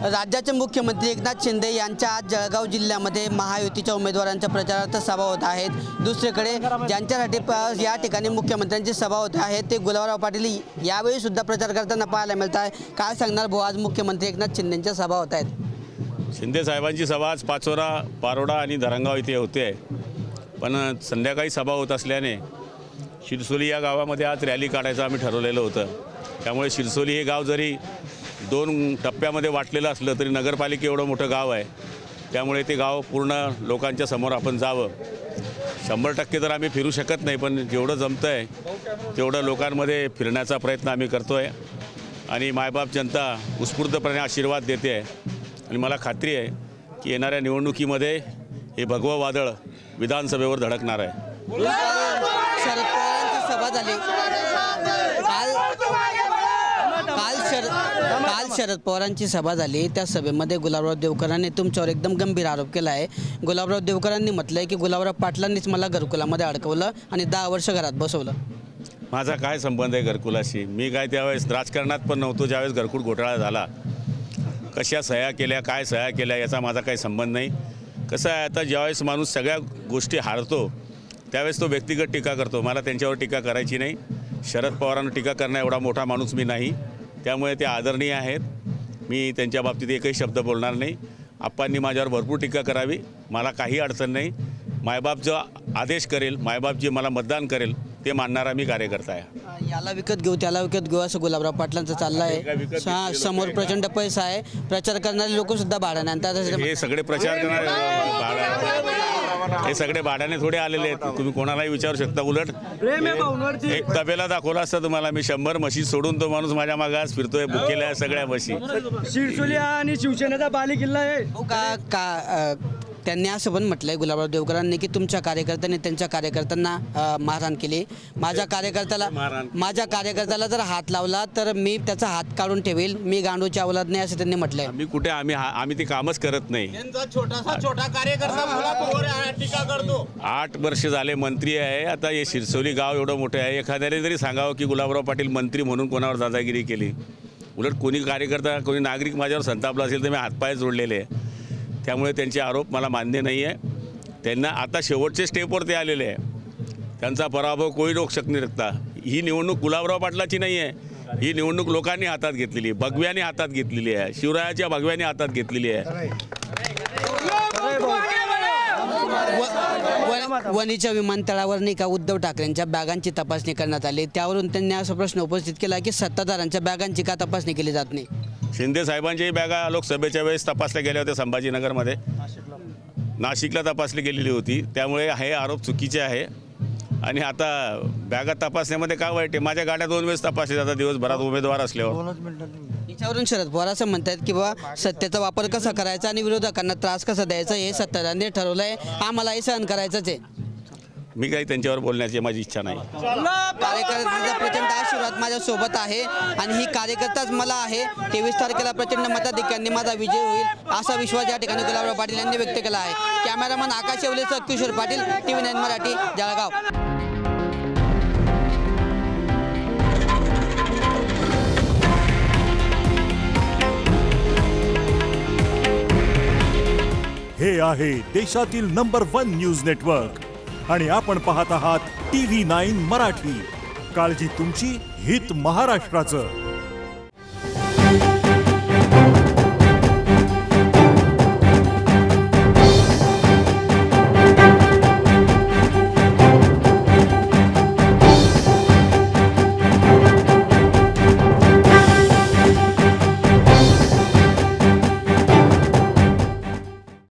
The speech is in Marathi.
राज्याचे मुख्यमंत्री एकनाथ शिंदे यांच्या आज जळगाव जिल्ह्यामध्ये महायुतीच्या उमेदवारांच्या प्रचारार्थ सभा होत आहेत। दुसरीकडे ज्यांच्यासाठी या ठिकाणी मुख्यमंत्र्यांची सभा होत आहे ते गुलाबराव पाटील यावेळी सुद्धा प्रचार करताना पाहायला मिळत आहे। काय सांगणार भाऊ, आज मुख्यमंत्री एकनाथ शिंदेंच्या सभा होत आहेत? शिंदे साहेबांची सभा आज पाचोरा, पारोडा आणि धरणगाव इथे होते, पण संध्याकाळी सभा होत असल्याने शिरसोली या गावामध्ये आज रॅली काढायचं आम्ही ठरवलेलं होतं। त्यामुळे शिरसोली हे गाव जरी 2 टप्प्यामध्ये वाटलेलं असलं तरी नगरपालिका एवढं मोठं गाव आहे, त्यामुळे ते गाव पूर्ण लोकांच्या समोर आपण जावं। 100% तर आम्ही फिरू शकत नाही, पण जेवढं जमतं आहे तेवढं लोकांमध्ये फिरण्याचा प्रयत्न आम्ही करतो आहे आणि मायबाप जनता उत्स्फूर्तपणे आशीर्वाद देते आहे आणि मला खात्री आहे की येणाऱ्या निवडणुकीमध्ये हे भगवं वादळ विधानसभेवर धडकणार आहे। शरद पवारांची सभा झाली काल शरद पवारांची सभा झाली। त्या सभेमध्ये गुलाबराव देवकरांनी तुमच्यावर एकदम गंभीर आरोप केला आहे। गुलाबराव देवकरांनी म्हटलंय की गुलाबराव पाटलांनीच मला घरकुलामध्ये अडकवलं आणि 10 वर्ष घरात बसवलं। माझा काय संबंध आहे घरकुलाशी? मी काय त्यावेळेस राजकारणात पण नव्हतो ज्यावेळेस घरकुल घोटाळा झाला। कशा सह्या केल्या, काय सह्या केल्या याचा माझा काही संबंध नाही। कसं आहे, आता ज्यावेळेस माणूस सगळ्या गोष्टी हारतो त्यावेळेस तो व्यक्तिगत टीका करतो। मला त्यांच्यावर टीका करायची नाही। शरद पवारांना टीका करणं एवढा मोठा माणूस मी नाही, त्यामुळे ते आदरणीय आहेत। मी त्यांच्या बाबतीत एकही शब्द बोलणार नाही। आप्पांनी माझ्यावर भरपूर टीका करावी, मला काही अडचण नाही। मायबाप जो आदेश करेल, मायबाप जे मला मतदान करेल ते मानणारा मी कार्यकर्ता आहे। याला विकत घेऊ त्याला विकत घेऊ असं गुलाबराव पाटलांचं चाललं आहे। समोर प्रचंड पैसा आहे, प्रचार करणारे लोक सुद्धा भाड्याने आणतात। हे सगळे प्रचार करणारे हे सगळे भाड्याने थोडे आलेले आहेत, तुम्ही कोणालाही विचारू शकता। उलट एक तबेला दाखवला असता तुम्हाला मी, 100 म्हशी सोडून तो माणूस माझ्या मागे आज फिरतोय, बुकेल्या सगळ्या म्हशी। शिरसोली आणि शिवसेनेचा बालेकिल्ला आहे। त्यांनी असं पण म्हटलंय गुलाबराव देवकरांनी की तुमच्या कार्यकर्त्यांनी त्यांच्या कार्यकर्त्यांना मारहाण केली। माझ्या कार्यकर्त्याला जर हात लावला तर मी त्याचा हात काढून ठेवेल, मी गांडूची अवलाद नाही असं त्यांनी म्हटलंय। आम्ही कुठे आम्ही ते कामच करत नाही। छोटा कार्यकर्ता टीका करतो। 8 वर्ष झाले मंत्री आहे। आता हे शिरसोली गाव एवढं मोठं आहे, एखाद्याने जरी सांगावं की गुलाबराव पाटील मंत्री म्हणून कोणावर दादागिरी केली, उलट कोणी कार्यकर्ता कोणी नागरिक माझ्यावर संतापला असेल तर मी हातपाय जोडलेले आहे। त्यामुळे त्यांचे आरोप मला मान्य नाही आहे। त्यांना आता शेवटचे स्टेपवर ते आलेले आहे, त्यांचा पराभव कोणी रोखू शकत नाही रखता। ही निवडणूक गुलाबराव पाटलाची नाही आहे, ही निवडणूक लोकांनी हातात घेतलेली, भगव्याने हातात घेतलेली आहे, शिवरायाच्या भगव्याने हातात घेतलेली आहे। वणीच्या विमानतळावर नाही का उद्धव ठाकरेंच्या बॅगांची तपासणी करण्यात आली, त्यावरून त्यांनी असा प्रश्न उपस्थित केला की सत्ताधाऱ्यांच्या बॅगांची का तपासणी केली जात नाही? शिंदे साहेबांच्याही बॅगा लोकसभेच्या वेळेस तपासल्या गेल्या होत्या, संभाजीनगरमध्ये नाशिकला तपासली गेलेली होती। त्यामुळे हे आरोप चुकीचे आहे आणि आता बॅगा तपासण्यामध्ये काय वाईट आहे? माझ्या गाड्या 2 वेळेस तपासल्या जातात दिवसभरात उमेदवार असल्यावर। याच्यावरून शरद पवार असं म्हणतात की बाबा सत्तेचा वापर कसा करायचा आणि विरोधकांना त्रास कसा द्यायचा हे सत्ताधाऱ्यांनी ठरवलं आहे, आम्हालाही सहन करायचंच आहे। मी काही त्यांच्यावर बोलण्याची माझी इच्छा नाही। कार्यकर्त्यांचा प्रचंड आशीर्वाद माझ्या सोबत आहे आणि ही कार्यकर्ताच मला आहे। 23 तारखेला प्रचंड मताधिक्यांनी माझा विजय होईल असा विश्वास या ठिकाणी गुलाबराव पाटील यांनी व्यक्त केला आहे। कॅमेरामन आकाश येवलेसह किशोर पाटील, TV9 मराठी, जळगाव। हे आहे देशातील नंबर 1 न्यूज नेटवर्क आणि आपण पाहत आहात TV9 मराठी। काळजी तुमची, हित महाराष्ट्राचं।